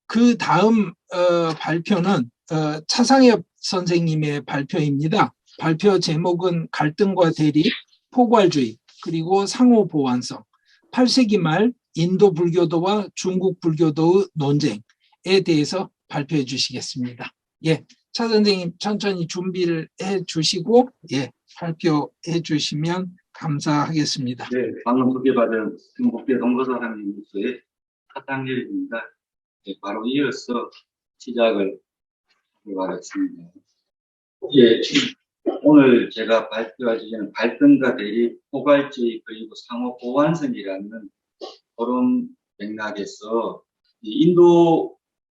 그 다음 발표는 차상엽 선생님의 발표입니다. 발표 제목은 갈등과 대립, 포괄주의, 그리고 상호 보완성, 8세기 말 인도 불교도와 중국 불교도의 논쟁에 대해서 발표해 주시겠습니다. 예, 차 선생님 천천히 준비를 해 주시고 발표해 주시면 감사하겠습니다. 네, 방금 소개받은 중국대 동서사람님으로서의 차상렬입니다. 네, 바로 이어서 시작을 하겠습니다. 예, 오늘 제가 발표할 주제는 갈등과 대립, 포괄주의 그리고 상호 보완성이라는 그런 맥락에서 인도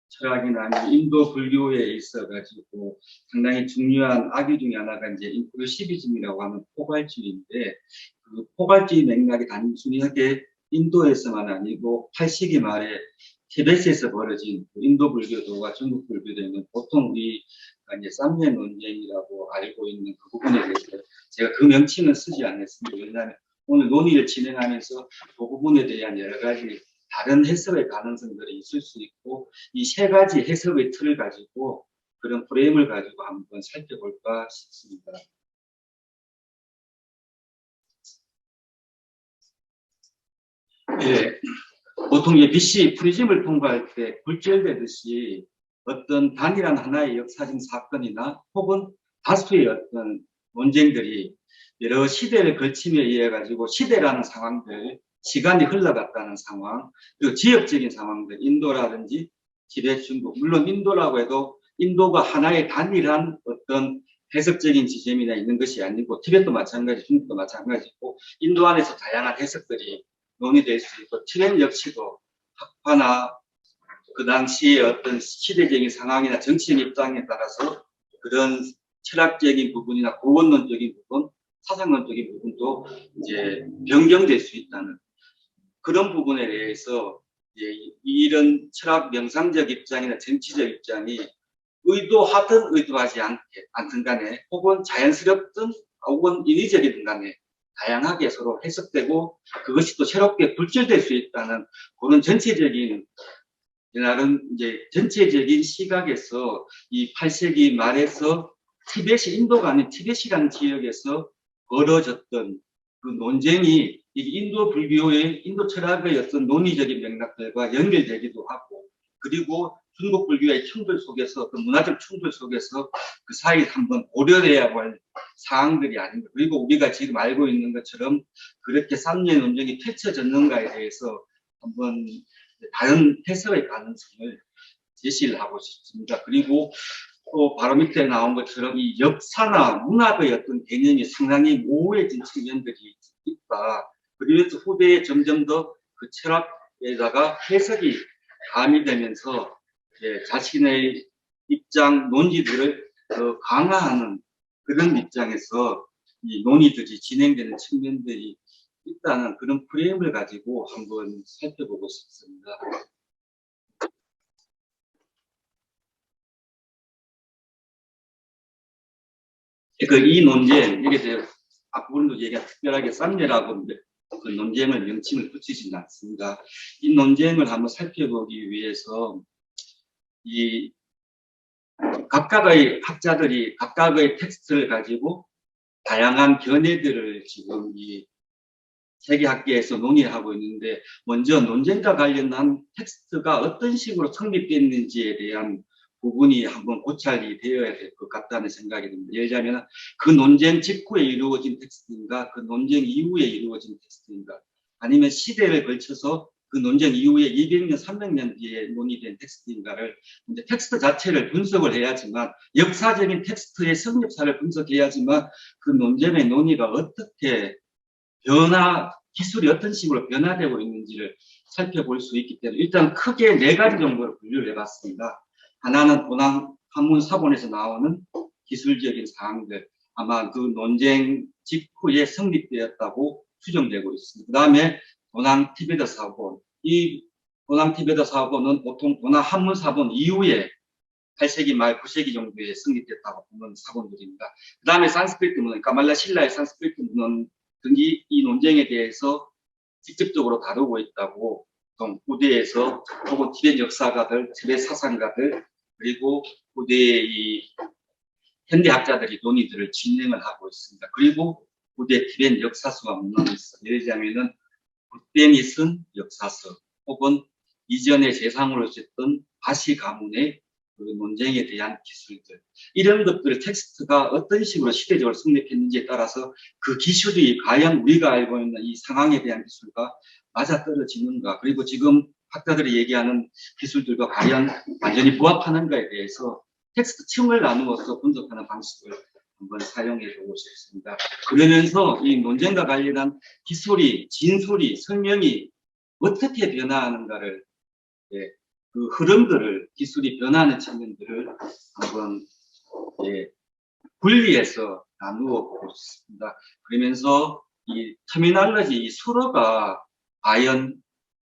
철학이나 인도 불교에 있어가지고 상당히 중요한 악유 중에 하나가 이제 인클루시비즘이라고 하는 포괄주의인데, 그 포괄주의 맥락이 단순하게 인도에서만 아니고 8세기 말에 티베트에서 벌어진 인도 불교도와 중국 불교도는 보통 우리가 이제 쌍면 논쟁이라고 알고 있는 그 부분에 대해서 제가 그 명칭은 쓰지 않았습니다. 왜냐하면 오늘 논의를 진행하면서 그 부분에 대한 여러 가지 다른 해석의 가능성들이 있을 수 있고, 이 세 가지 해석의 틀을 가지고 그런 프레임을 가지고 한번 살펴볼까 싶습니다. 예, 보통 BC 프리즘을 통과할 때 굴절되듯이 어떤 단일한 하나의 역사적 사건이나 혹은 다수의 어떤 논쟁들이 여러 시대를 거침에 의해 가지고 시대라는 상황들, 시간이 흘러갔다는 상황, 그리고 지역적인 상황들, 인도라든지 티베트, 중국, 물론 인도라고 해도 인도가 하나의 단일한 어떤 해석적인 지점이나 있는 것이 아니고 티베트도 마찬가지, 중국도 마찬가지고 인도 안에서 다양한 해석들이 논의될 수 있고, 티베트 역시도 학파나 그 당시의 어떤 시대적인 상황이나 정치적 입장에 따라서 그런 철학적인 부분이나 고원론적인 부분, 사상론적인 부분도 이제 변경될 수 있다는 그런 부분에 대해서 이런 철학 명상적 입장이나 정치적 입장이 의도하든 의도하지 않든 간에 혹은 자연스럽든 혹은 인위적이든 간에 다양하게 서로 해석되고 그것이 또 새롭게 굴절될 수 있다는 그런 전체적인 나름 이제 전체적인 시각에서 이 8세기 말에서 티벳이 인도가 아닌 티벳이라는 지역에서 벌어졌던 그 논쟁이 인도 불교의 인도 철학의 어떤 논의적인 맥락들과 연결되기도 하고, 그리고 중국 불교의 충돌 속에서 그 문화적 충돌 속에서 그 사이에 한번 고려해야 할 사항들이 아닌가. 그리고 우리가 지금 알고 있는 것처럼 그렇게 쌍년 논쟁이 펼쳐졌는가에 대해서 한번 다른 해석의 가능성을 제시를 하고 싶습니다. 그리고 또 바로 밑에 나온 것처럼 이 역사나 문학의 어떤 개념이 상당히 모호해진 측면들이 있다. 그래서 후대에 점점 더 그 철학에다가 해석이 가미되면서 자신의 입장, 논지들을 더 강화하는 그런 입장에서 이 논의들이 진행되는 측면들이 있다는 그런 프레임을 가지고 한번 살펴보고 싶습니다. 이 논쟁, 이게 제 앞부분도 얘기가 특별하게 쌍례라고 그 논쟁을 명칭을 붙이지는 않습니다. 이 논쟁을 한번 살펴보기 위해서 이 각각의 학자들이 각각의 텍스트를 가지고 다양한 견해들을 지금 이 세계학계에서 논의하고 있는데, 먼저 논쟁과 관련한 텍스트가 어떤 식으로 성립됐는지에 대한 부분이 한번 고찰이 되어야 될 것 같다는 생각이 듭니다. 예를 들자면 그 논쟁 직후에 이루어진 텍스트인가, 그 논쟁 이후에 이루어진 텍스트인가, 아니면 시대를 걸쳐서 그 논쟁 이후에 200년, 300년 뒤에 논의된 텍스트인가를 이제 텍스트 자체를 분석을 해야지만, 역사적인 텍스트의 성립사를 분석해야지만 그 논쟁의 논의가 어떻게 기술이 어떤 식으로 변화되고 있는지를 살펴볼 수 있기 때문에 일단 크게 4가지 정도로 분류를 해봤습니다. 하나는 도난 한문 사본에서 나오는 기술적인 사항들, 아마 그 논쟁 직후에 성립되었다고 추정되고 있습니다. 그 다음에 도난 티베트 사본, 이 도난 티베트 사본은 보통 도난 한문 사본 이후에 8세기 말 9세기 정도에 성립됐다고 보는 사본들입니다. 그 다음에 산스크리트 문헌, 까말라 신라의 산스크리트 문헌 등이 이 논쟁에 대해서 직접적으로 다루고 있다고 전통, 후대에서 혹은 티벳 역사가들, 티벳 사상가들, 그리고 후대의 이 현대학자들이 논의들을 진행을 하고 있습니다. 그리고 후대 티벳 역사서와 문헌이 있어. 예를 들자면은 굿벤이 쓴 역사서, 혹은 이전에 재상으로 썼던 바시 가문의 그 논쟁에 대한 기술들, 이런 것들 텍스트가 어떤 식으로 시대적으로 성립했는지에 따라서 그 기술이 과연 우리가 알고 있는 이 상황에 대한 기술과 맞아떨어지는가, 그리고 지금 학자들이 얘기하는 기술들과 과연 완전히 부합하는가에 대해서 텍스트 층을 나누어서 분석하는 방식을 한번 사용해 보고 싶습니다. 그러면서 이 논쟁과 관련한 기술이, 진술이, 설명이 어떻게 변화하는가를, 예, 그 흐름들을, 기술이 변화하는 측면들을 한번, 예, 분리해서 나누어 보고 싶습니다. 그러면서 이 터미널로지, 이 수어가 과연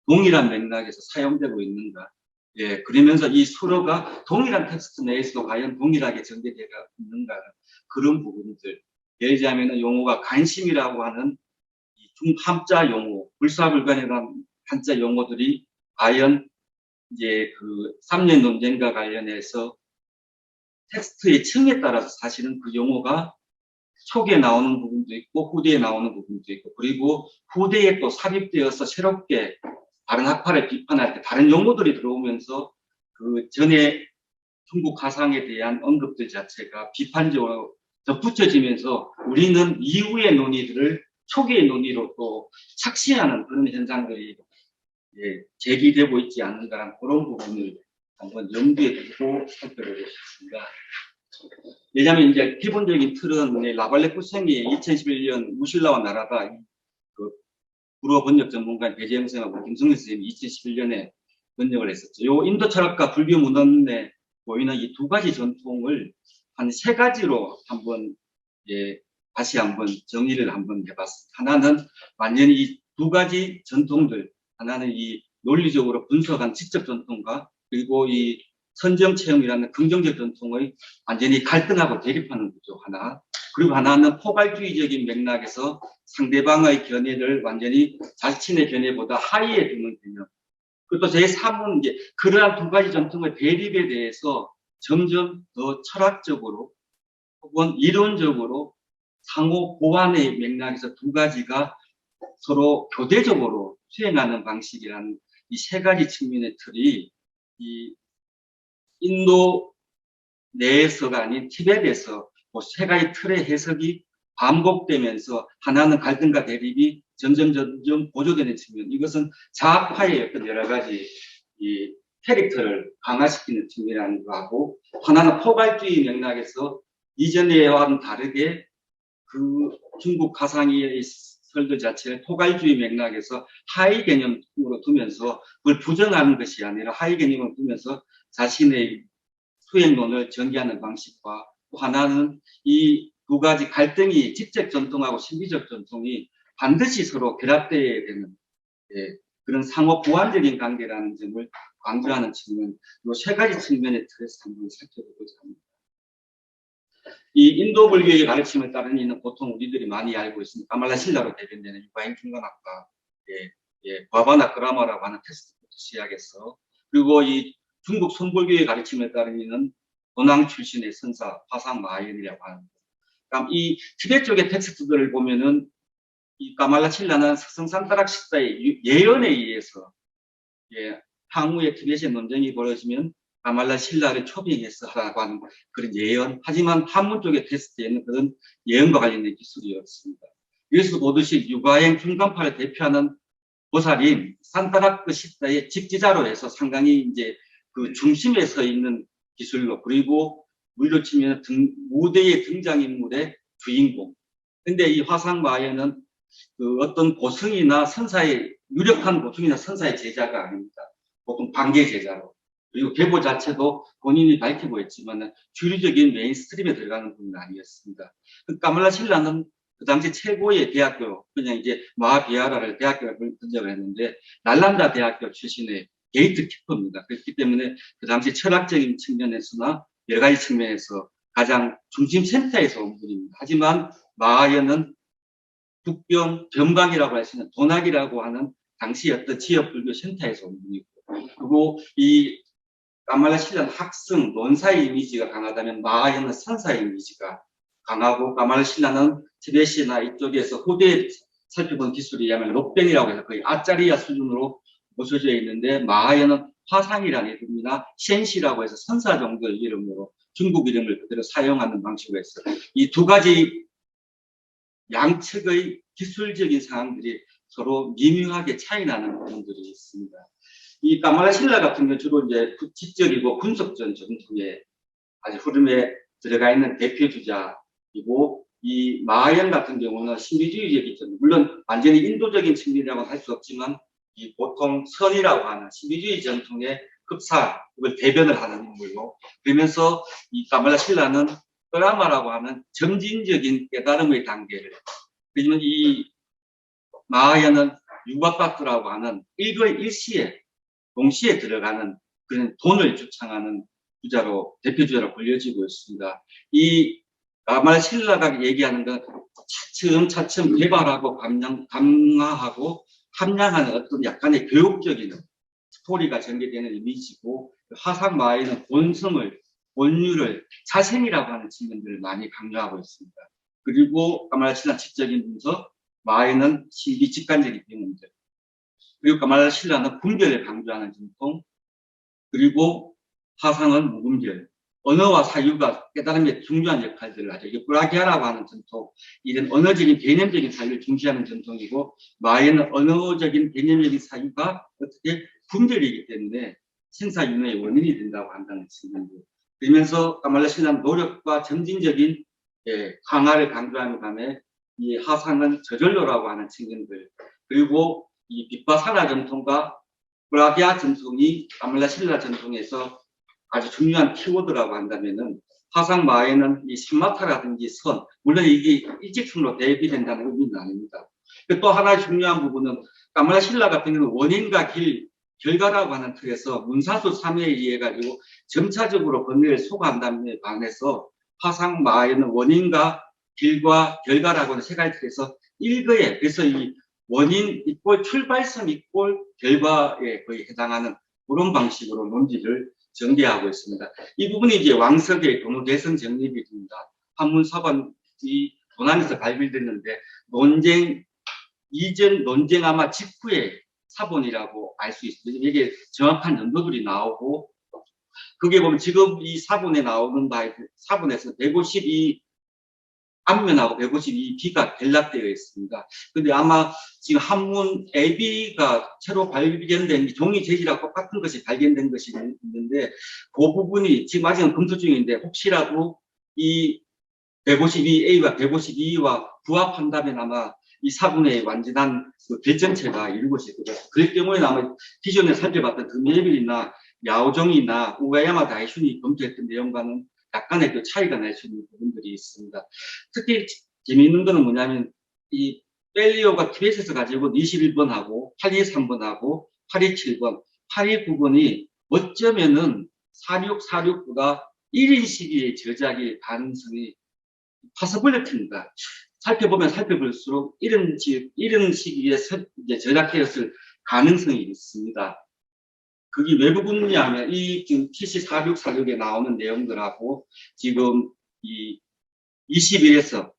동일한 맥락에서 사용되고 있는가, 예, 그러면서 이 수어가 동일한 텍스트 내에서도 과연 동일하게 전개되어 있는가, 그런 부분들. 예를 들자면 용어가 관심이라고 하는 이 중함자 용어, 불사불관이라는 한자 용어들이 과연 이제 그 3년 논쟁과 관련해서 텍스트의 층에 따라서 사실은 그 용어가 초기에 나오는 부분도 있고 후대에 나오는 부분도 있고, 그리고 후대에 또 삽입되어서 새롭게 다른 학파를 비판할 때 다른 용어들이 들어오면서 그 전에 중국 가상에 대한 언급들 자체가 비판적으로 덧붙여지면서 우리는 이후의 논의들을 초기의 논의로 또 착시하는 그런 현상들이, 예, 제기되고 있지 않는가라는 그런 부분을 한번 염두에 두고 살펴보고 싶습니다. 왜냐하면 이제 기본적인 틀은 라발레 쿠생이 2011년 무실라와 나라다, 그 불어 번역 전문가인 배재영 선생하고 김성래 선생님이 2011년에 번역을 했었죠. 요 인도 철학과 불교 문헌에 보이는 이 두 가지 전통을 한 세 가지로 한번, 예, 다시 한번 정리를 한번 해봤습니다. 하나는 완전히 이 두 가지 전통들, 하나는 이 논리적으로 분석한 지적 전통과, 그리고 이 선정 체험이라는 긍정적 전통의 완전히 갈등하고 대립하는 구조 하나, 그리고 하나는 포괄주의적인 맥락에서 상대방의 견해를 완전히 자신의 견해보다 하위에 두는 개념. 그리고 또 제3은 이제 그러한 두 가지 전통의 대립에 대해서 점점 더 철학적으로 혹은 이론적으로 상호 보완의 맥락에서 두 가지가 서로 교대적으로 수행하는 방식이라는 이 세 가지 측면의 틀이 이 인도 내에서가 아닌 티벳에서 그 세 가지 틀의 해석이 반복되면서 하나는 갈등과 대립이 점점 보조되는 측면, 이것은 자아파의 어떤 여러 가지 이 캐릭터를 강화시키는 측면이라는 거하고, 하나는 포괄주의 맥락에서 이전에와는 다르게 그 중국 가상의 설들 자체를 포괄주의 맥락에서 하위 개념으로 두면서 그걸 부정하는 것이 아니라 하위 개념으로 두면서 자신의 수행론을 전개하는 방식과, 또 하나는 이 두 가지 갈등이 지적 전통하고 신비적 전통이 반드시 서로 결합되어야 되는, 예, 그런 상호 보완적인 관계라는 점을 강조하는 측면, 이 세 가지 측면의 틀에서 한번 살펴보고자 합니다. 이 인도 불교의 가르침을 따르는 이는 보통 우리들이 많이 알고 있습니다. 가말라 신라로 대변되는 유가행 중간학과, 과바나 그라마라고 하는 텍스트부터 시작해서, 그리고 이 중국 선불교의 가르침을 따르는 이는 도낭 출신의 선사 화상 마하연이라고 하는, 그러니까 이 티벳 쪽의 텍스트들을 보면은 이 까말라 신라는 서성산다락 식사의 예언에 의해서, 예, 향후에 티벳의 논쟁이 벌어지면 까말라 신라를 초빙해서 하라고 하는 그런 예언. 하지만 한문 쪽의 텍스트에는 그런 예언과 관련된 기술이 없습니다. 여기서 보듯이 유가행 중간파를 대표하는 보살인 산타라크 식사의 직지자로 해서 상당히 이제 그 중심에 서 있는 기술로, 그리고 물로 치면 무대의 등장인물의 주인공. 근데 이 화상마에는 그 어떤 고승이나 선사의, 유력한 고승이나 선사의 제자가 아닙니다. 보통 반계 제자로. 그리고 계보 자체도 본인이 밝히고 있지만 주류적인 메인스트림에 들어가는 분은 아니었습니다. 그 까말라 신라는 그 당시 최고의 대학교, 그냥 이제 마하비하라를 대학교를 선정을 했는데 날란다 대학교 출신의 게이트키퍼입니다. 그렇기 때문에 그 당시 철학적인 측면에서나 여러 가지 측면에서 가장 중심 센터에서 온 분입니다. 하지만 마하연은 북병, 변방이라고 할 수 있는 도낙이라고 하는 당시 어떤 지역 불교 센터에서 온 분이고, 그리고 이 까말라 신라는 학승, 논사의 이미지가 강하다면 마하연은 선사의 이미지가 강하고, 까말라 신라는 티베시나 이쪽에서 후대에 살펴본 기술에 의하면 록뱅이라고 해서 거의 아짜리아 수준으로 모셔져 있는데, 마하연은 화상이라는 이름이나 셴시라고 해서 선사 정도의 이름으로 중국 이름을 그대로 사용하는 방식으로 해서 이 두 가지 양측의 기술적인 상황들이 서로 미묘하게 차이나는 부분들이 있습니다. 이 까말라 신라 같은 경우 주로 이제 지적이고 분석전 전통의 아주 흐름에 들어가 있는 대표 주자이고, 이 마하연 같은 경우는 신비주의적이죠. 물론 완전히 인도적인 측면이라고 할 수 없지만, 이 보통 선이라고 하는 신비주의 전통의 흡사, 이걸 대변을 하는 인물로, 그러면서 이 까말라 신라는 드라마라고 하는 점진적인 깨달음의 단계를, 그러면 이 마하연은 유바파트라고 하는 일거일시에 동시에 들어가는 그런 돈을 주창하는 주자로, 대표 주자로 불려지고 있습니다. 이 까말라 신라가 얘기하는 건 차츰차츰 개발하고 감화하고 함량하는 어떤 약간의 교육적인 스토리가 전개되는 이미지고, 화상 마하연은 본성을, 본유를 자생이라고 하는 측면들을 많이 강조하고 있습니다. 그리고 까말라 신라 지적인 분석, 마하연은 신비 직관적인 경험들, 그리고 까말라 신라는 분별을 강조하는 전통, 그리고 화상은 무분별, 언어와 사유가 깨달음에 중요한 역할들을 하죠. 이게 브라기아라고 하는 전통, 이런 언어적인 개념적인 사유를 중시하는 전통이고, 마하연은 언어적인 개념적인 사유가 어떻게 분별이기 때문에 신사윤회의 원인이 된다고 한다는 측면들. 그러면서 까말라 신라는 노력과 점진적인 강화를 강조하는 반면에 이 화상은 저절로라고 하는 측면들, 그리고 이 빗바사나 전통과 브라기아 전통이 까말라 신라 전통에서 아주 중요한 키워드라고 한다면은, 화상 마하연은 이 산마타라든지 선, 물론 이게 일직선으로 대비된다는 의미는 아닙니다. 또 하나의 중요한 부분은 까말라 신라 같은 경우는 원인과 길, 결과라고 하는 틀에서 문사수 3회에 의해 가지고 점차적으로 권리를 소화한다는 반해서, 화상 마하연은 원인과 길과 결과라고 하는 세 가지 틀에서 일거에, 그래서 이 원인 이꼴 출발점 이꼴 결과에 거의 해당하는 그런 방식으로 논지를 전개하고 있습니다. 이 부분이 이제 왕석의 도노대선 정립이 됩니다. 한문사관이 도난에서 발굴됐는데, 논쟁 이전, 논쟁 아마 직후의 사본이라고 알 수 있습니다. 이게 정확한 연도들이 나오고, 그게 보면 지금 이 사본에 나오는 바에, 사본에서 152 앞면하고 152B가 결랍되어 있습니다. 근데 아마 지금 한문 AB가 새로 발견된 종이 재질하고 똑같은 것이 발견된 것이 있는데, 그 부분이 지금 아직은 검토 중인데, 혹시라도 이 152A와 152와 부합한다면 아마 이 사본의 완전한 그 개전체가 이루어질 것 같습니다. 그럴 경우에는 아마 기존에 살펴봤던 금예빌이나 야오종이나 우가야마 다이슌이 검토했던 내용과는 약간의 그 차이가 날 수 있는 부분들이 있습니다. 특히 재미있는 거는 뭐냐면, 이 펠리오가 티벳에서 가지고 21번하고 823번하고 827번, 829번이 어쩌면은 4646보다 1인 시기의 저작일 가능성이 파서블리티입니다. 살펴보면 살펴볼수록 이런 시기에 저작되었을 가능성이 있습니다. 그게 왜 부분이냐 하면, 이 지금 TC4646에 나오는 내용들하고 지금 이 21에서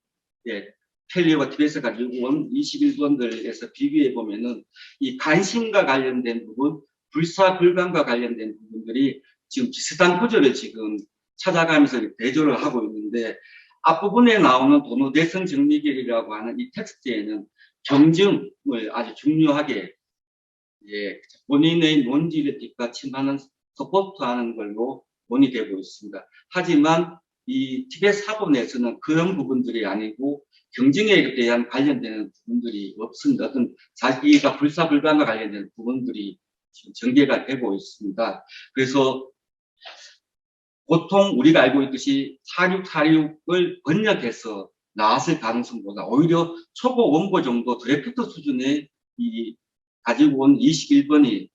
펠리오가 티벳에서 가지고 온 21번들에서 비교해 보면은, 이 간신과 관련된 부분, 불사불감과 관련된 부분들이 지금 비슷한 구조를 지금 찾아가면서 대조를 하고 있는데, 앞부분에 나오는 도노대선 정리결이라고 하는 이 텍스트에는 경증을 아주 중요하게 본인의 논지를 뒷받침하는 서포트하는 걸로 논의되고 있습니다. 하지만 이 티벳 사본에서는 그런 부분들이 아니고 경증에 대한 관련되는 부분들이 없습니다. 어떤 자기가 불사불감과 관련된 부분들이 지금 전개가 되고 있습니다. 그래서 보통 우리가 알고 있듯이 4646을 번역해서 나왔을 가능성보다 오히려 초보 원고 정도 드래프트 수준의 이 가지고 온 21번이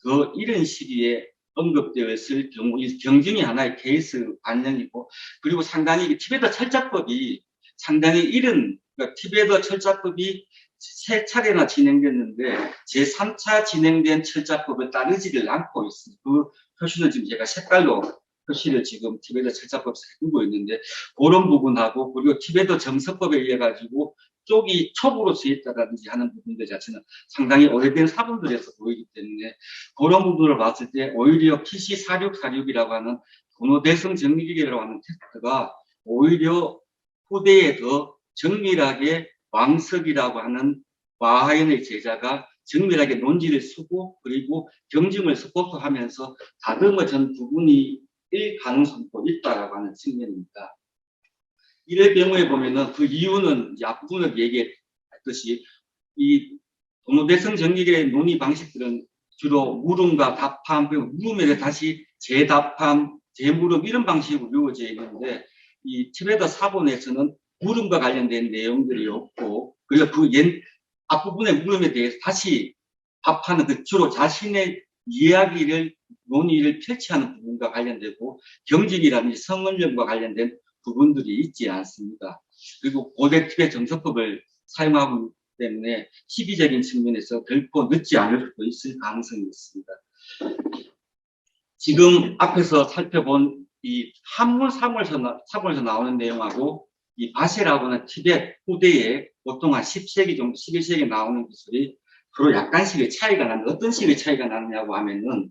더 이런 시기에 언급되어 있을 경우, 이 경증이 하나의 케이스 반영이고, 그리고 상당히 티베트 철자법이 상당히 이런, 그러니까 티베트 철자법이 세 차례나 진행됐는데 제3차 진행된 철자법을 따르지를 않고 있습니다. 그 표시는 지금 제가 색깔로 표시를 지금 티베트 철자법에 해두고 있는데 그런 부분하고 그리고 티베트 정서법에 의해 가지고 쪽이 촉으로 쓰였다든지 하는 부분들 자체는 상당히 오래된 사본들에서 보이기 때문에 그런 부분을 봤을 때 오히려 PC4646이라고 하는 도노대성 정리기계라고 하는 텍스트가 오히려 후대에 더 정밀하게 왕석이라고 하는 와하연의 제자가 정밀하게 논지를 쓰고 그리고 경증을 서포트하면서 다듬어진 부분이 일 가능성도 있다라고 하는 측면입니다. 이럴 경우에 보면은 그 이유는 이제 앞부분에 얘기했듯이 이 도노대성 정리계의 논의 방식들은 주로 물음과 답함, 그리고 물음에 다시 재답함, 재물음 이런 방식으로 이루어져 있는데 이 티베트 사본에서는 물음과 관련된 내용들이 없고 그리고 그 앞부분의 물음에 대해서 다시 답하는 그 주로 자신의 이야기를 논의를 펼치하는 부분과 관련되고 경직이라든지 성언론과 관련된 부분들이 있지 않습니다. 그리고 고대 티베트 정서법을 사용하고 있기 때문에 시기적인 측면에서 결코 늦지 않을 수도 있을 가능성이 있습니다. 지금 앞에서 살펴본 이 한문 사본에서 나오는 내용하고 이 바세라고 하는 티베트 후대에 보통 한 10세기 정도, 11세기에 나오는 기술이 서로 약간씩의 차이가 나는데 어떤 식의 차이가 나느냐고 하면은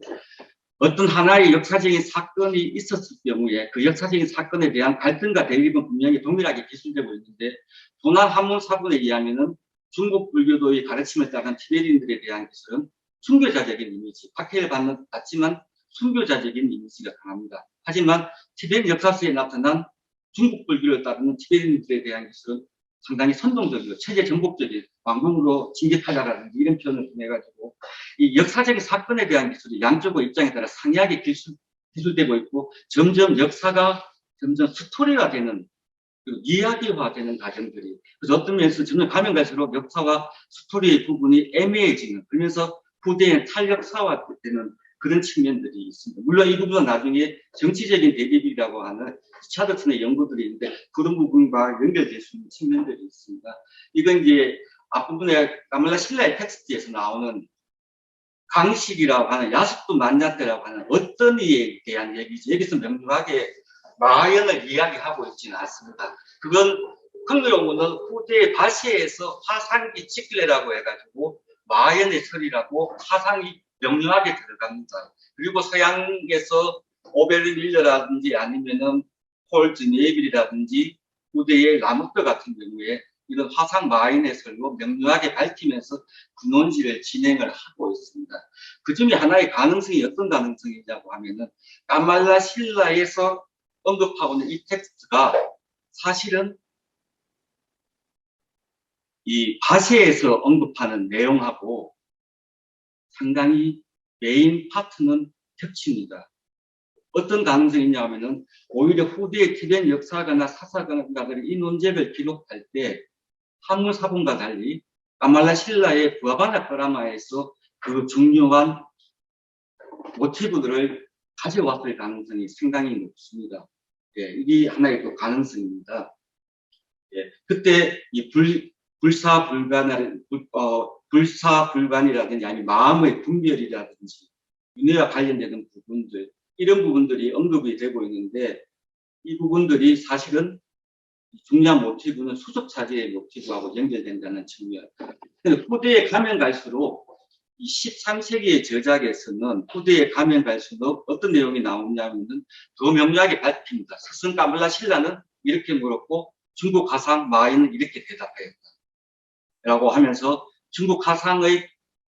어떤 하나의 역사적인 사건이 있었을 경우에 그 역사적인 사건에 대한 갈등과 대립은 분명히 동일하게 기술되고 있는데 도난 한문 사본에 의하면은 중국 불교도의 가르침을 따른 티베리인들에 대한 기술은 순교자적인 이미지, 박해를 받지만 순교자적인 이미지가 강합니다. 하지만 티베트 역사서에 나타난 중국 불교를 따르는 티베리인들에 대한 기술은 상당히 선동적이고 체제 정복적인 왕궁으로 진격하자라든지 이런 표현을 통해가지고 이 역사적인 사건에 대한 기술이 양쪽의 입장에 따라 상이하게 기술되고 있고 점점 역사가 점점 스토리가 되는 이야기화되는 과정들이 그래서 어떤 면에서 점점 가면 갈수록 역사와 스토리의 부분이 애매해지는 그러면서 후대에 탈역사화되는 그런 측면들이 있습니다. 물론 이 부분은 나중에 정치적인 대립이라고 하는 차더슨의 연구들이 있는데 그런 부분과 연결될 수 있는 측면들이 있습니다. 이건 이제 앞부분에 까말라 신라의 텍스트에서 나오는 강식이라고 하는 야습도 만냐때라고 하는 어떤 이에 대한 얘기죠. 여기서 명료하게 마하연을 이야기하고 있지는 않습니다. 그건 흥미로운 것은 후대의 바시에서 화상기 직례라고 해가지고 마하연의 설이라고 화상이 명료하게 들어갑니다. 그리고 서양에서 오베르밀러라든지 아니면은 폴 드네빌이라든지 후대의 라모트 같은 경우에 이런 화상 마하연의 설로 명료하게 밝히면서 군원지를 진행을 하고 있습니다. 그 중에 하나의 가능성이 어떤 가능성이냐고 하면은 까말라 신라에서 언급하고 있는 이 텍스트가 사실은 이 바세에서 언급하는 내용하고 상당히 메인 파트는 겹칩니다. 어떤 가능성이 있냐면은 오히려 후대의 티베트 역사가나 사사가들이 이 논쟁을 기록할 때 한문 사본과 달리 까말라 신라의 부하바나 드라마에서 그 중요한 모티브들을 가져왔을 가능성이 상당히 높습니다. 예, 이게 하나의 또 가능성입니다. 예, 그때 이 불사불관이라든지 아니면 마음의 분별이라든지 윤회와 관련되는 부분들 이런 부분들이 언급이 되고 있는데 이 부분들이 사실은 중요한 모티브는 수족차지의 모티브하고 연결된다는 측면. 근데 후대에 가면 갈수록 이 13세기의 저작에서는 후대에 가면 갈수록 어떤 내용이 나오냐면은 더 명료하게 밝힙니다. 스승 까말라 신라는 이렇게 물었고 중국 가상 마이는 이렇게 대답하였다. 라고 하면서 중국 가상의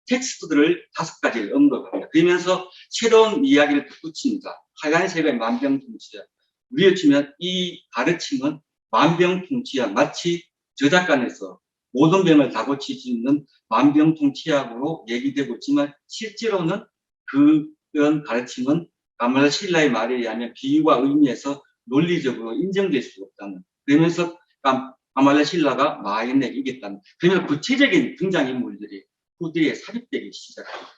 텍스트들을 5가지를 언급합니다. 그러면서 새로운 이야기를 덧붙입니다. 하얀색의 만병통치약. 우리로 치면 이 가르침은 만병통치약, 마치 저작간에서 모든 병을 다 고칠 수 있는 만병통치약으로 얘기되고 있지만 실제로는 그런 가르침은 까말라 신라의 말에 의하면 비유와 의미에서 논리적으로 인정될 수 없다는 그러면서 까말라 신라가 마하연에 이겼다는 그러면 구체적인 등장인물들이 후대에 삽입되기 시작합니다.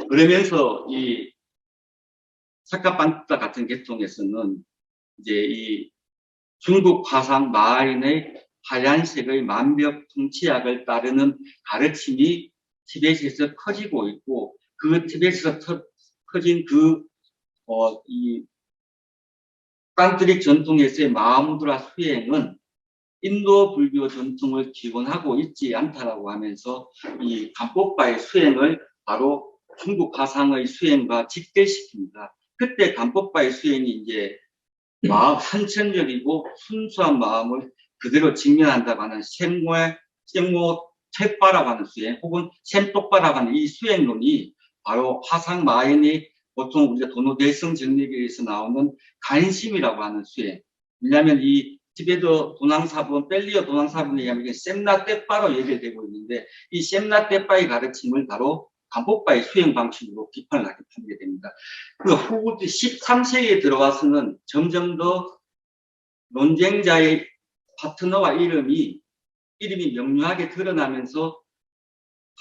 그러면서 이 사카반타 같은 계통에서는 이제 이 중국 화상 마하연의 하얀색의 만벽 통치학을 따르는 가르침이 티벳에서 커지고 있고, 그 티벳에서 커진 이 딴트릭 전통에서의 마하무드라 수행은 인도 불교 전통을 기원하고 있지 않다라고 하면서 이 간법바의 수행을 바로 중국 화상의 수행과 직결시킵니다. 그때 간법바의 수행이 이제 마음 선천적이고 순수한 마음을 그대로 직면한다고 하는 생모 책바라고 하는 수행, 혹은 샘똑바라고 하는 이 수행론이 바로 화상 마인이 보통 우리가 도노대성 정리기에서 나오는 간심이라고 하는 수행. 왜냐하면 이 티베트 도낭사본, 벨리어 도낭사본에 의하면 이게 셈나떼바로 얘기되고 있는데, 이 셈나떼바의 가르침을 바로 간법바의 수행 방식으로 비판을 하게 됩니다. 그 후부 13세기에 들어와서는 점점 더 논쟁자의 파트너와 이름이 명료하게 드러나면서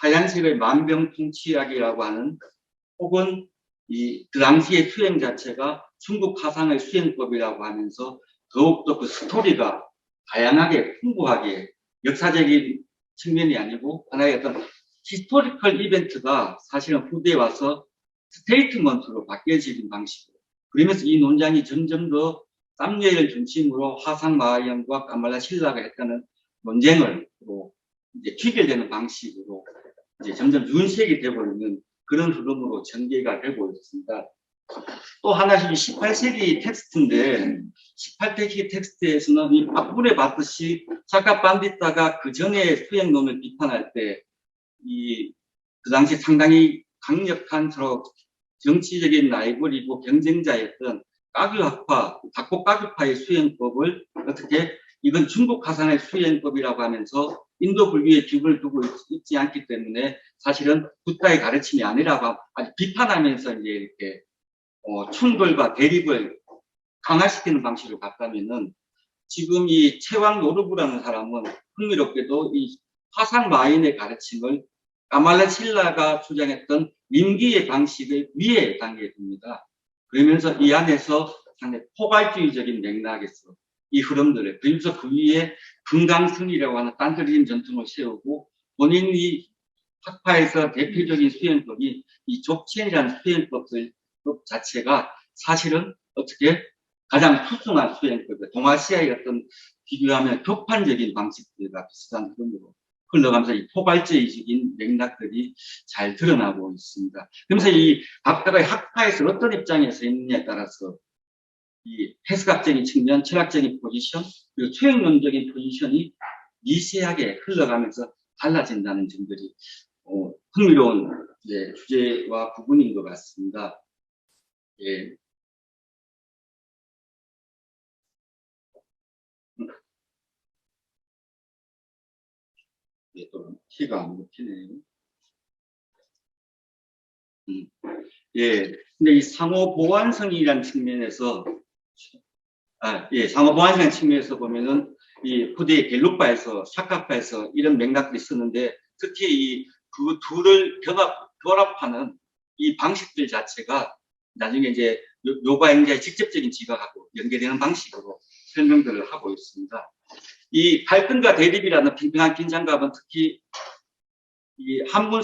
하얀색의 만병통치약이라고 하는, 혹은 그 당시의 수행 자체가 중국 화상의 수행법이라고 하면서 더욱더 그 스토리가 다양하게 풍부하게 역사적인 측면이 아니고 하나의 어떤 히스토리컬 이벤트가 사실은 후대에 와서 스테이트먼트로 바뀌어지는 방식으로, 그러면서 이 논쟁이 점점 더 쌈예를 중심으로 화상 마하얀과 까말라 신라가 했다는 논쟁을 이제 귀결되는 방식으로 이제 점점 윤색이 되고 있는 그런 흐름으로 전개가 되고 있습니다. 또 하나씩 18세기 텍스트인데, 18세기 텍스트에서는 이 앞부에 봤듯이 작가 반디타가 그 전에 수행론을 비판할 때 그 당시 상당히 강력한 서로 정치적인 라이벌이고 경쟁자였던 까규학파, 다코까규파의 수행법을 어떻게 이건 중국 화상의 수행법이라고 하면서 인도 불교에 기분을 두고 있지 않기 때문에 사실은 붓다의 가르침이 아니라고 아주 비판하면서 이제 이렇게 충돌과 대립을 강화시키는 방식으로 갔다면은, 지금 이 채왕 노르부라는 사람은 흥미롭게도 이 화상 마인의 가르침을 까말라 신라가 주장했던 임기의 방식의 위에 단계에 둡니다. 그러면서 이 안에서 상당히 포괄주의적인 맥락에서 이 흐름들을, 그래서 그 위에 금강승이라고 하는 딴트리즘 전통을 세우고, 본인이 학파에서 대표적인 수행법이 이 족첸이라는 수행법 자체가 사실은 어떻게 가장 투명한 수행법, 동아시아의 어떤 비교하면 격판적인 방식들과 비슷한 흐름으로 흘러가면서 이 포괄주의적인 맥락들이 잘 드러나고 있습니다. 그러면서 이 각각의 학파에서 어떤 입장에서 있느냐에 따라서 이 해석학적인 측면, 철학적인 포지션, 그리고 수행론적인 포지션이 미세하게 흘러가면서 달라진다는 점들이 흥미로운 주제와 부분인 것 같습니다. 예. 또 키가 안 먹히네요. 예. 근데 이 상호 보완성이라는 측면에서, 상호 보완성 측면에서 보면은 이 후대의 갤룩파에서, 샤카파에서 이런 맥락들이 있었는데, 특히 그 둘을 결합하는 이 방식들 자체가 나중에 이제 요가행자의 직접적인 지각하고 연계되는 방식으로 설명들을 하고 있습니다. 이 갈등과 대립이라는 팽팽한 긴장감은 특히 이 한문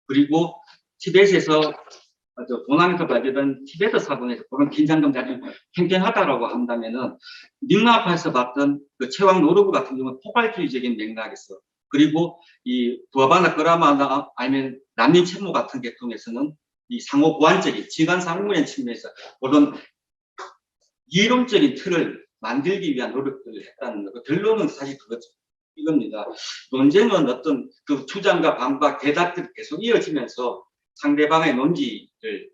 그리고 티벳에서 도남에서 발견된 티베트 사본에서 그런 긴장감이 아주 팽팽하다라고 한다면은, 닝나파에서 봤던 그 채왕 노르부 같은 경우는 포괄주의적인 맥락에서, 그리고 이 부하바나 그라마나 아니면 난림 채모 같은 계통에서는 이 상호 보완적인 지간 상무의 측면에서 그런 이론적인 틀을 만들기 위한 노력들을 했다는 거. 결론은 사실 이겁니다. 논쟁은 어떤 그 주장과 반박, 대답들이 계속 이어지면서 상대방의 논지를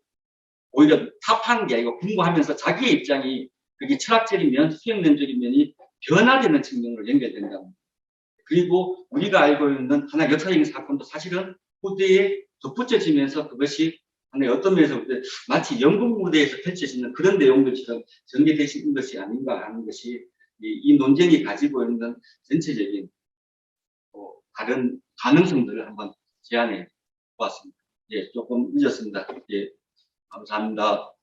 오히려 타파하는 게 아니고 공부하면서 자기의 입장이 그게 철학적인 면, 수행론적인 면이 변화되는 측면으로 연결된다. 그리고 우리가 알고 있는 하나의 역사적인 사건도 사실은 후대에 덧붙여지면서 그것이 하나의 어떤 면에서 마치 연극 무대에서 펼쳐지는 그런 내용들처럼 전개되신 것이 아닌가 하는 것이 이 논쟁이 가지고 있는 전체적인 다른 가능성들을 한번 제안해 보았습니다. 예, 조금 늦었습니다. 예, 감사합니다.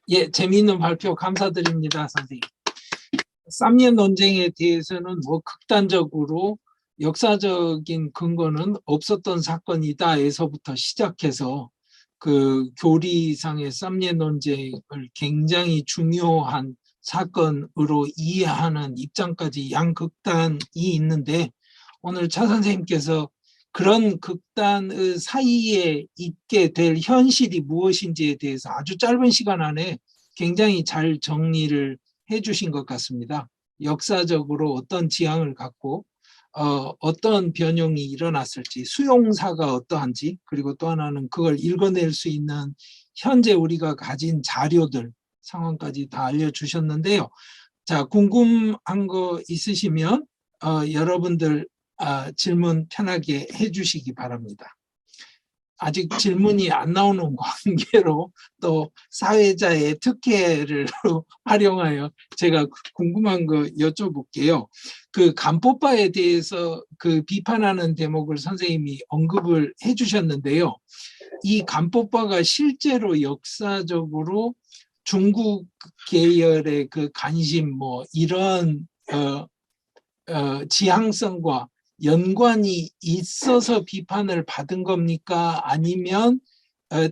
예, 재미있는 발표 감사드립니다, 선생님. 쌈예 논쟁에 대해서는 뭐 극단적으로 역사적인 근거는 없었던 사건이다에서부터 시작해서 그 교리상의 쌈예 논쟁을 굉장히 중요한 사건으로 이해하는 입장까지 양극단이 있는데, 오늘 차 선생님께서 그런 극단의 사이에 있게 될 현실이 무엇인지에 대해서 아주 짧은 시간 안에 굉장히 잘 정리를 해주신 것 같습니다. 역사적으로 어떤 지향을 갖고 어떤 변형이 일어났을지, 수용사가 어떠한지, 그리고 또 하나는 그걸 읽어낼 수 있는 현재 우리가 가진 자료들 상황까지 다 알려주셨는데요. 자, 궁금한 거 있으시면 여러분들 질문 편하게 해주시기 바랍니다. 아직 질문이 안 나오는 관계로 또 사회자의 특혜를 활용하여 제가 궁금한 거 여쭤볼게요. 그 간포파에 대해서 그 비판하는 대목을 선생님이 언급을 해주셨는데요. 이 간포파가 실제로 역사적으로 중국 계열의 그 관심 뭐 이런 지향성과 연관이 있어서 비판을 받은 겁니까? 아니면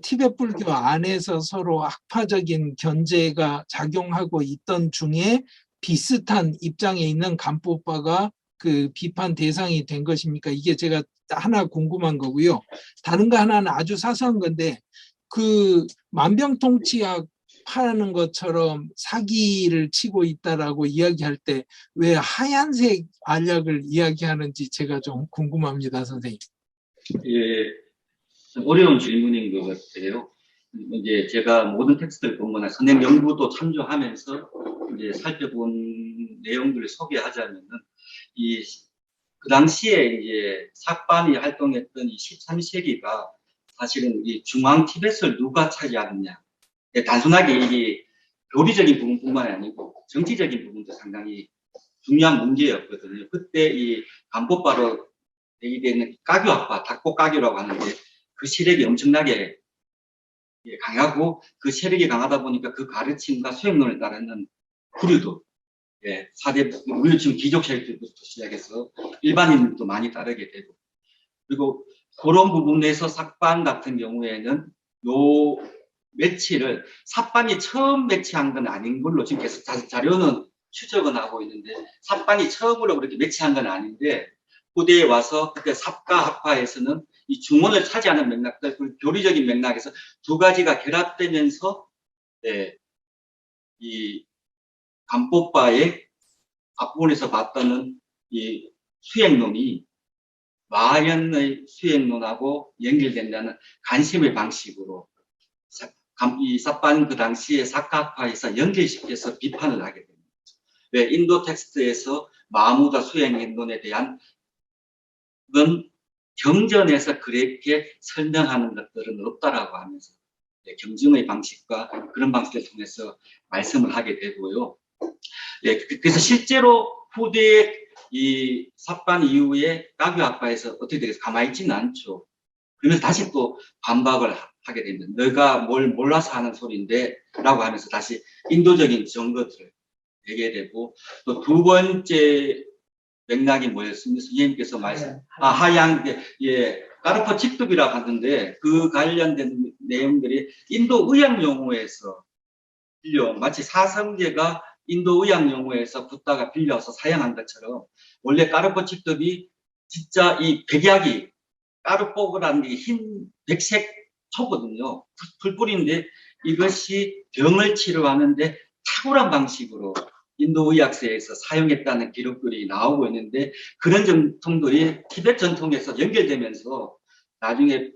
티베트 불교 안에서 서로 학파적인 견제가 작용하고 있던 중에 비슷한 입장에 있는 간포파가 그 비판 대상이 된 것입니까? 이게 제가 하나 궁금한 거고요. 다른 거 하나는 아주 사소한 건데, 그 만병통치약 파는 것처럼 사기를 치고 있다라고 이야기할 때 왜 하얀색 알약을 이야기하는지 제가 좀 궁금합니다, 선생님. 예, 어려운 질문인 것 같아요. 이제 제가 모든 텍스트를 보거나 선행 연구도 참조하면서 이제 살펴본 내용들을 소개하자면은 그 당시에 이제 삭반이 활동했던 이 13세기가 사실은 이 중앙 티벳을 누가 차지하느냐. 단순하게 이게 교리적인 부분뿐만 아니고 정치적인 부분도 상당히 중요한 문제였거든요. 그때 이 간포파로 대기되는 가교학파, 닥포가교라고 하는데 그 세력이 엄청나게 강하고 그 세력이 강하다 보니까 그 가르침과 수행론을 따르는 부류도 사대 우리 지금 귀족 세력들부터 시작해서 일반인도 많이 따르게 되고 그리고 그런 부분에서 삭반 같은 경우에는 요 매치를 삭반이 처음 매치한 건 아닌 걸로 지금 계속 자료는 추적은 하고 있는데 삭반이 처음으로 그렇게 매치한 건 아닌데 후대에 와서 그때 삽가학파에서는 이 중원을 차지하는 맥락들, 교리적인 맥락에서 두 가지가 결합되면서 이 간포파의 앞부분에서 봤던 이 수행론이 마연의 수행론하고 연결된다는 관심의 방식으로 이 삽반 그 당시에 삭가학파에서 연결시켜서 비판을 하게 됩니다. 왜 인도 텍스트에서 마무다 수행론에 대한 건 경전에서 그렇게 설명하는 것들은 없다라고 하면서 경증의 방식과 그런 방식을 통해서 말씀을 하게 되고요. 그래서 실제로 후대의 이 삽반 이후에 가교학파에서 어떻게 되겠어 가만히 있지는 않죠. 그러면서 다시 또 반박을 하게 됩니다. 너가 뭘 몰라서 하는 소리인데 라고 하면서 다시 인도적인 증거들을 대게 되고 또 두 번째 맥락이 뭐였습니까? 선생님께서 말씀, 하양, 까르퍼 칙뚝이라고 하던데 그 관련된 내용들이 인도 의학 용어에서 마치 사성제가 인도 의학 용어에서 붓다가 빌려서 사용한 것처럼 원래 까르퍼 칙뚝이 진짜 이 백약이 까르뽀그라는 게 흰 백색 초거든요. 풀뿌리인데 이것이 병을 치료하는데 탁월한 방식으로 인도 의학서에서 사용했다는 기록들이 나오고 있는데 그런 전통들이 티베트 전통에서 연결되면서 나중에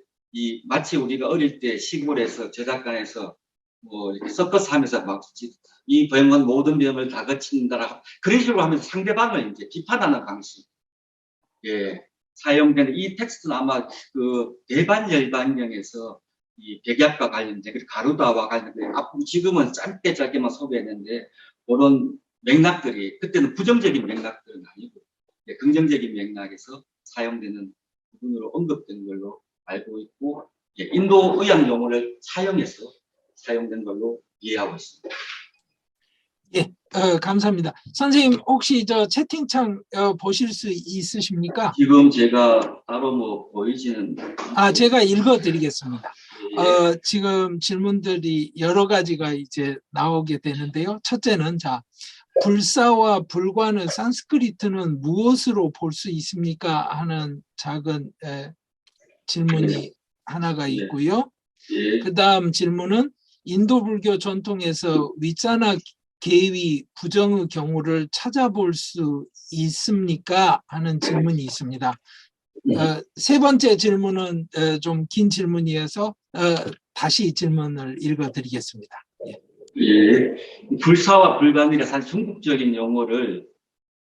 마치 우리가 어릴 때 시골에서 제작관에서 뭐 이렇게 서커스 하면서 막 이 병은 모든 병을 다 거친다라 그런 식으로 하면서 상대방을 이제 비판하는 방식 사용되는 이 텍스트는 아마 그 대반열반경에서 이 백약과 관련된 그리고 가루다와 관련된 앞으로 지금은 짧게만 소개했는데 그런 맥락들이 그때는 부정적인 맥락들은 아니고 긍정적인 맥락에서 사용되는 부분으로 언급된 걸로 알고 있고 인도 의학 용어를 사용해서 사용된 걸로 이해하고 있습니다. 예, 감사합니다. 선생님 혹시 저 채팅창 보실 수 있으십니까? 지금 제가 따로 뭐 보이지는 제가 읽어드리겠습니다. 예, 지금 질문들이 여러 가지가 이제 나오게 되는데요. 첫째는 불사와 불관의 산스크리트는 무엇으로 볼 수 있습니까? 하는 작은 질문이 하나가 예, 있고요. 예, 그 다음 질문은 인도 불교 전통에서 위자나 계위 부정의 경우를 찾아볼 수 있습니까? 하는 질문이 있습니다. 세 번째 질문은 좀 긴 질문이어서 다시 질문을 읽어드리겠습니다. 예. 예. 불사와 불관이라 사실 중국적인 용어를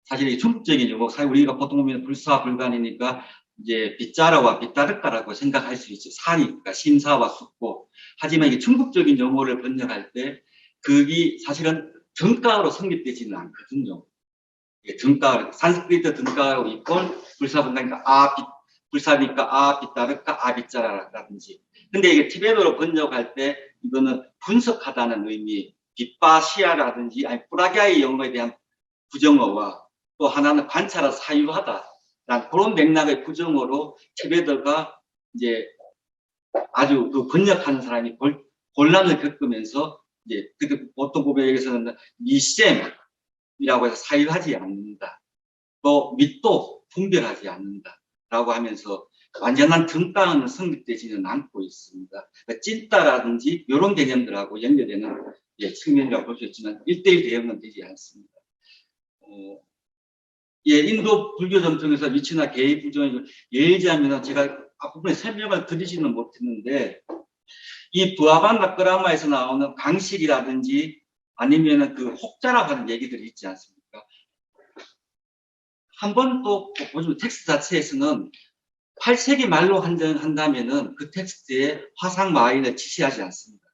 사실 이 중국적인 용어, 사실 우리가 보통 보면 불사 불관이니까 이제 빗자루와 빗다르까라고 생각할 수 있죠. 사니까 심사와 숙고. 하지만 이게 중국적인 용어를 번역할 때 그게 사실은 정가로 성립되지는 않거든요. 이게 정가, 산스크리트 정가로 이꼴 불사 불관이니까 불사니까 빗다르까 빗자라라든지. 근데 이게 티베트로 번역할 때 이거는 분석하다는 의미, 빗바시아라든지 아니 프라갸의 용어에 대한 부정어와 또 하나는 관찰하 사유하다. 난 그런 맥락의 부정어로 티베트가 이제 아주 그 번역하는 사람이 곤란을 겪으면서 이제 그 보통 고백에서는 미셈이라고 해서 사유하지 않는다. 또 밑도 분별하지 않는다라고 하면서 완전한 등가는 성립되지는 않고 있습니다. 그러니까 찐따라든지 이런 개념들하고 연결되는 측면이라고 볼 수 있지만 1대1 대응은 되지 않습니다. 인도 불교 전통에서 위치나 개의 부정을 예를 들자면 제가 앞부분에 설명을 드리지는 못했는데 이 부하반 다크라마에서 나오는 강식이라든지 아니면은 그 혹자라고 하는 얘기들이 있지 않습니까? 한 번 또 보시면 텍스트 자체에서는 8세기 말로 한다면은 그 텍스트에 화상 마인을 지시하지 않습니다.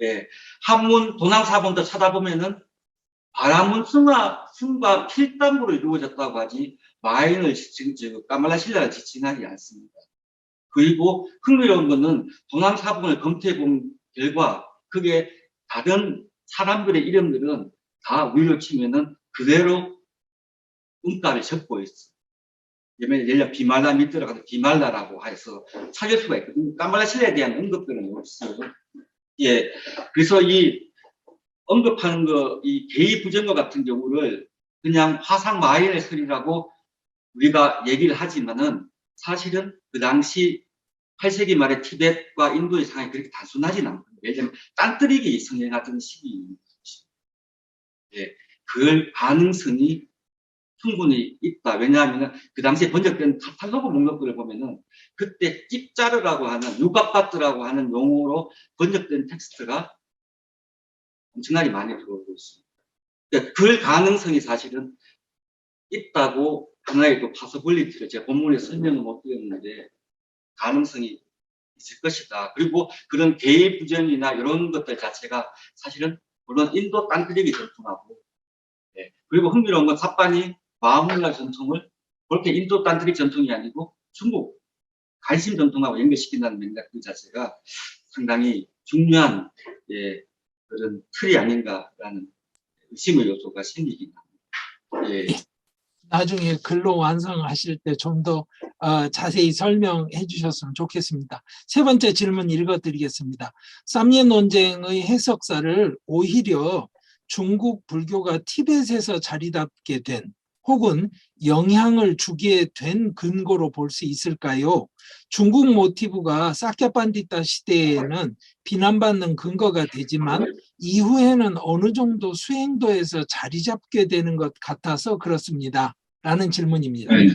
예, 한문 도낭사본도 찾아보면은 바라문 승과 필담으로 이루어졌다고 하지 마인을 까말라 신라를 지칭하지 않습니다. 그리고 흥미로운 것은 도낭사본을 검토해 본 결과 그게 다른 사람들의 이름들은 다 우리로 치면은 그대로 음가를 적고 있어. 예를 들어 비말라 밑 들어가서 비말라라고 해서 찾을 수가 있거든요. 까말라 신라에 대한 언급들은 없어요. 예, 그래서 이 언급하는 이 개의 부정어 같은 경우를 그냥 화상 마인의 설이라고 우리가 얘기를 하지만은 사실은 그 당시 8세기 말에 티벳과 인도의 상황이 그렇게 단순하지는 않거든요. 예를 들면 딴뜨리기 성행하던 시기입니다. 예, 그럴 가능성이 충분히 있다. 왜냐하면 그 당시에 번역된 카탈로그 목록들을 보면은 그때 찝자르라고 하는 유각바트라고 하는 용어로 번역된 텍스트가 엄청나게 많이 들어오고 있습니다. 그러니까 그 가능성이 사실은 있다고 하나의 또 파서블리티를 제가 본문에 설명을 못 드렸는데 가능성이 있을 것이다. 그리고 그런 개의 부정이나 이런 것들 자체가 사실은 물론 인도 딴뜨리기 전통하고 그리고 흥미로운 건 삿반이 마하문라 전통을 그렇게 인도 딴뜨리기 전통이 아니고 중국 간심 전통하고 연결시킨다는 맥락 그 자체가 상당히 중요한 그런 틀이 아닌가라는 의심의 요소가 생기긴 합니다. 예. 나중에 글로 완성하실 때 좀 더 자세히 설명해 주셨으면 좋겠습니다. 세 번째 질문 읽어드리겠습니다. 쌈예 논쟁의 해석사를 오히려 중국 불교가 티벳에서 자리 잡게 된 혹은 영향을 주게 된 근거로 볼 수 있을까요? 중국 모티브가 사캬판디타 시대에는 비난받는 근거가 되지만 이후에는 어느 정도 수행도에서 자리 잡게 되는 것 같아서 그렇습니다. 라는 질문입니다. 네.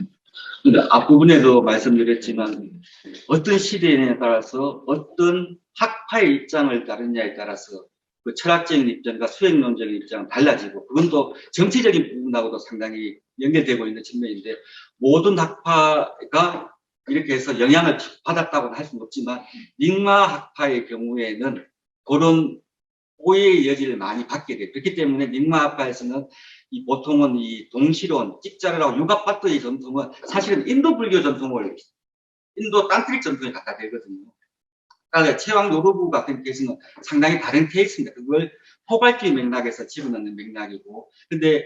근데 앞부분에도 말씀드렸지만 어떤 시대에 따라서 어떤 학파의 입장을 따르냐에 따라서 그 철학적인 입장과 수행론적인 입장은 달라지고 그건 또 정치적인 부분하고도 상당히 연결되고 있는 측면인데 모든 학파가 이렇게 해서 영향을 받았다고는 할 수는 없지만 닉마 학파의 경우에는 그런 오해의 여지를 많이 받게 돼요. 그렇기 때문에 닉마 학파에서는 보통은 이 동시론, 찍자르라고 유각바트의 전통은 사실은 인도 불교 전통을 인도 딴트릭 전통에 갖다 대거든요. 그러니까 채왕 노르부 같은 케이스는 상당히 다른 케이스입니다. 그걸 포괄적인 맥락에서 집어넣는 맥락이고, 근데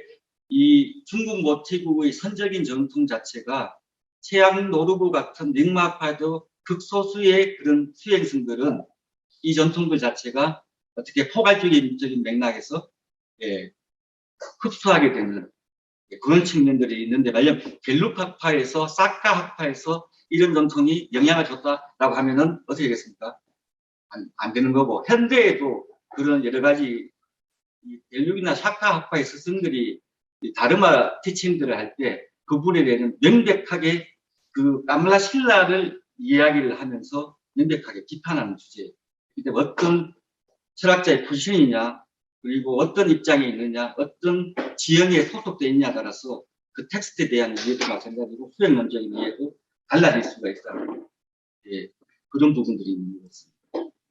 이 중국 모티브의 선적인 전통 자체가 최양 노르고 같은 닉마파도 극소수의 그런 수행승들은 이 전통들 자체가 어떻게 포괄적인 맥락에서 예, 흡수하게 되는 그런 측면들이 있는데, 만약 갤룩 학파에서 사카 학파에서 이런 전통이 영향을 줬다라고 하면은 어떻게 되겠습니까? 안 되는 거고, 현대에도 그런 여러 가지 갤룩이나 사카 학파의 스승들이 다르마 티칭들을 할 때 그분에 대해서는 명백하게 그 까밀라 신라를 이야기를 하면서 명백하게 비판하는 주제. 근데 어떤 철학자의 포지션이냐, 그리고 어떤 입장에 있느냐, 어떤 지형에 소속되어 있냐에 따라서 그 텍스트에 대한 이해도 마찬가지고 수행론적인 이해도 달라질 수가 있다는, 예, 그런 부분들이 있는 것 같습니다.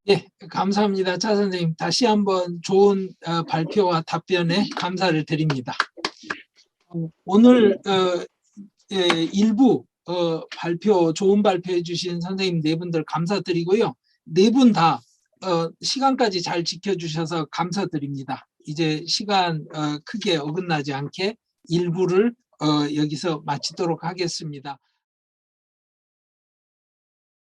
예, 감사합니다. 차 선생님, 다시 한번 좋은 발표와 답변에 감사를 드립니다. 오늘 일부 발표, 좋은 발표해 주신 선생님 네 분들 감사드리고요. 네 분 다 시간까지 잘 지켜주셔서 감사드립니다. 이제 시간 크게 어긋나지 않게 일부를 여기서 마치도록 하겠습니다.